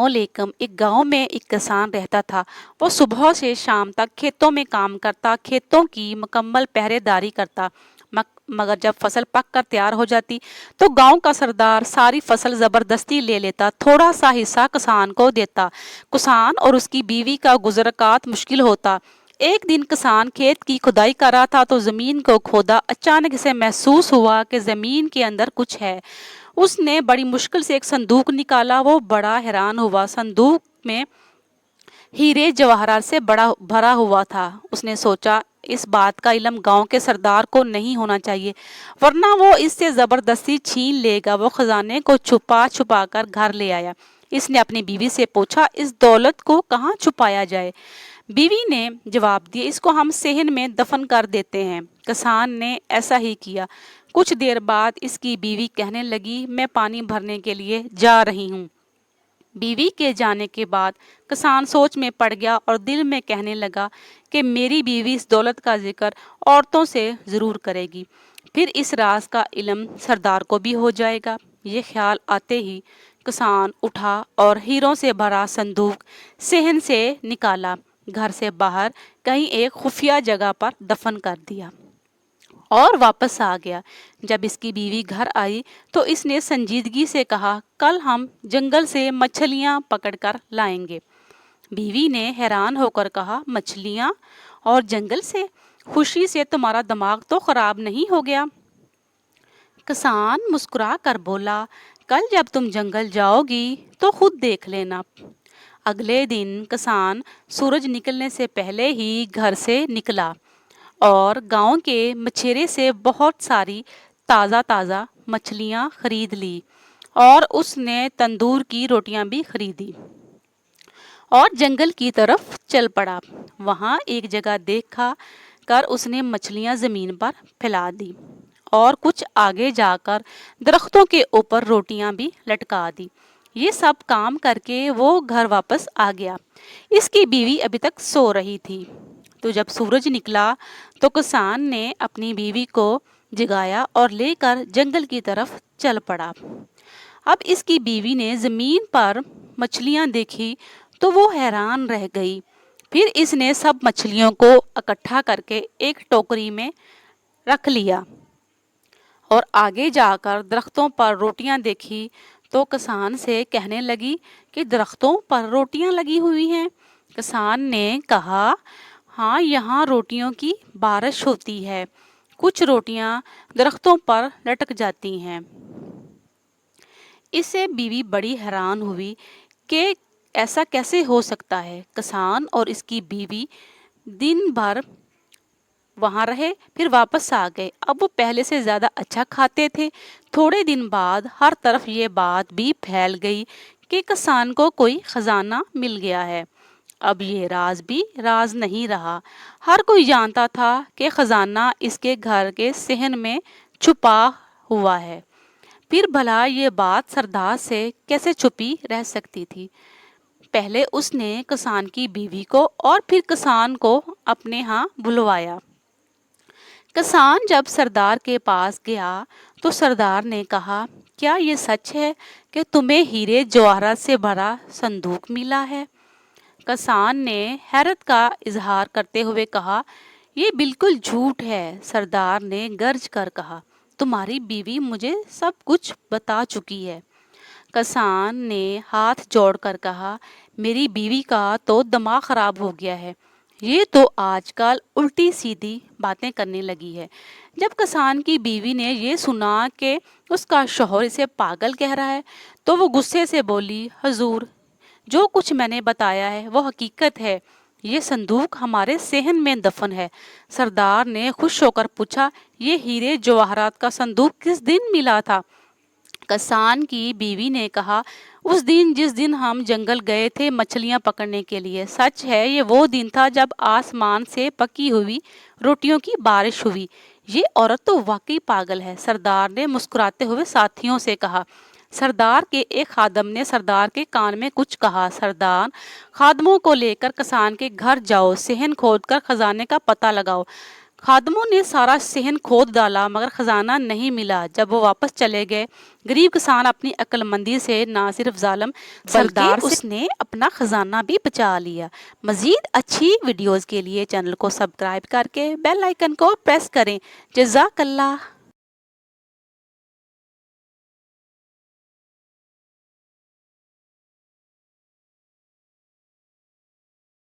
वालेकुम। एक गांव में एक किसान रहता था। वो सुबह से शाम तक खेतों में काम करता, खेतों की मुकम्मल पहरेदारी करता। मगर जब फसल पक कर तैयार हो जाती तो गांव का सरदार सारी फसल जबरदस्ती ले लेता, थोड़ा सा हिस्सा किसान को देता। किसान और उसकी बीवी का गुजरकात मुश्किल होता। एक दिन किसान खेत की खुदाई कर रहा था तो जमीन को खोदा। अचानक से महसूस हुआ कि जमीन के अंदर कुछ है। उसने बड़ी मुश्किल से एक संदूक निकाला। वो बड़ा हैरान हुआ, संदूक में हीरे जवाहरात से बड़ा भरा हुआ था। उसने सोचा, इस बात का इल्म गांव के सरदार को नहीं होना चाहिए, वरना वो इससे जबरदस्ती छीन लेगा। वो खजाने को छुपा छुपा कर घर ले आया। इसने अपनी बीवी से पूछा, इस दौलत को कहाँ छुपाया जाए? बीवी ने जवाब दिया, इसको हम सेहन में दफन कर देते हैं। किसान ने ऐसा ही किया। कुछ देर बाद इसकी बीवी कहने लगी, मैं पानी भरने के लिए जा रही हूँ। बीवी के जाने के बाद किसान सोच में पड़ गया और दिल में कहने लगा कि मेरी बीवी इस दौलत का जिक्र औरतों से ज़रूर करेगी, फिर इस राज का इल्म सरदार को भी हो जाएगा। ये ख्याल आते ही किसान उठा और हीरों से भरा संदूक सेहन से निकाला, घर से बाहर कहीं एक खुफिया जगह पर दफन कर दिया और वापस आ गया। जब इसकी बीवी घर आई तो इसने संजीदगी से कहा, कल हम जंगल से मछलियां पकड़कर लाएंगे। बीवी ने हैरान होकर कहा, मछलियां और जंगल से? खुशी से तुम्हारा दिमाग तो खराब नहीं हो गया? किसान मुस्कुरा कर बोला, कल जब तुम जंगल जाओगी तो खुद देख लेना। अगले दिन किसान सूरज निकलने से पहले ही घर से निकला और गांव के मछेरे से बहुत सारी ताज़ा ताज़ा मछलियां खरीद ली और उसने तंदूर की रोटियां भी खरीदी और जंगल की तरफ चल पड़ा। वहां एक जगह देखा कर उसने मछलियां जमीन पर फैला दी और कुछ आगे जाकर दरख्तों के ऊपर रोटियां भी लटका दी। ये सब काम करके वो घर वापस आ गया। इसकी बीवी अभी तक सो रही थी। तो जब सूरज निकला तो किसान ने अपनी बीवी को जगाया और लेकर जंगल की तरफ चल पड़ा। अब इसकी बीवी ने जमीन पर मछलियां देखी तो वो हैरान रह गई। फिर इसने सब मछलियों को इकट्ठा करके एक टोकरी में रख लिया और आगे जाकर दरख्तों पर रोटियां देखी तो किसान से कहने लगी कि दरख्तों पर रोटियां लगी हुई हैं। किसान ने कहा, हाँ, यहाँ रोटियों की बारिश होती है, कुछ रोटियां दरख्तों पर लटक जाती हैं। इससे बीवी बड़ी हैरान हुई कि ऐसा कैसे हो सकता है। किसान और इसकी बीवी दिन भर वहाँ रहे, फिर वापस आ गए। अब वो पहले से ज़्यादा अच्छा खाते थे। थोड़े दिन बाद हर तरफ ये बात भी फैल गई कि किसान को कोई खजाना मिल गया है। अब ये राज भी राज नहीं रहा। हर कोई जानता था कि खजाना इसके घर के सेहन में छुपा हुआ है। फिर भला ये बात सरदार से कैसे छुपी रह सकती थी? पहले उसने किसान की बीवी को और फिर किसान को अपने यहाँ बुलवाया। किसान जब सरदार के पास गया तो सरदार ने कहा, क्या ये सच है कि तुम्हें हीरे जवाहरात से भरा संदूक मिला है? किसान ने हैरत का इजहार करते हुए कहा, ये बिल्कुल झूठ है। सरदार ने गर्ज कर कहा, तुम्हारी बीवी मुझे सब कुछ बता चुकी है। किसान ने हाथ जोड़कर कहा, मेरी बीवी का तो दिमाग खराब हो गया है, ये तो आजकल उल्टी सीधी बातें करने लगी है। जब किसान की बीवी ने ये सुना कि उसका शौहर इसे पागल कह रहा है तो वो गुस्से से बोली, हजूर, जो कुछ मैंने बताया है वो हकीकत है। ये संदूक हमारे सेहन में दफन है। सरदार ने खुश होकर पूछा, ये हीरे जवाहरात का संदूक किस दिन मिला था? किसान की बीवी ने कहा, उस दिन जिस दिन हम जंगल गए थे मछलियां पकड़ने के लिए। सच है, ये वो दिन था जब आसमान से पकी हुई रोटियों की बारिश हुई। ये औरत तो वाकई पागल है। सरदार ने मुस्कुराते हुए साथियों से कहा। सरदार के एक खादम ने सरदार के कान में कुछ कहा। सरदार, खादमों को लेकर किसान के घर जाओ, सेहन खोदकर खजाने का पता लगाओ। خادموں نے سارا صحن کھود ڈالا مگر خزانہ نہیں ملا۔ جب وہ واپس چلے گئے، غریب کسان اپنی عقل مندی سے نہ صرف ظالم بلکہ اس نے اپنا خزانہ بھی بچا لیا۔ مزید اچھی ویڈیوز کے لیے چینل کو سبسکرائب کر کے بیل آئیکن کو پریس کریں۔ جزاک اللہ۔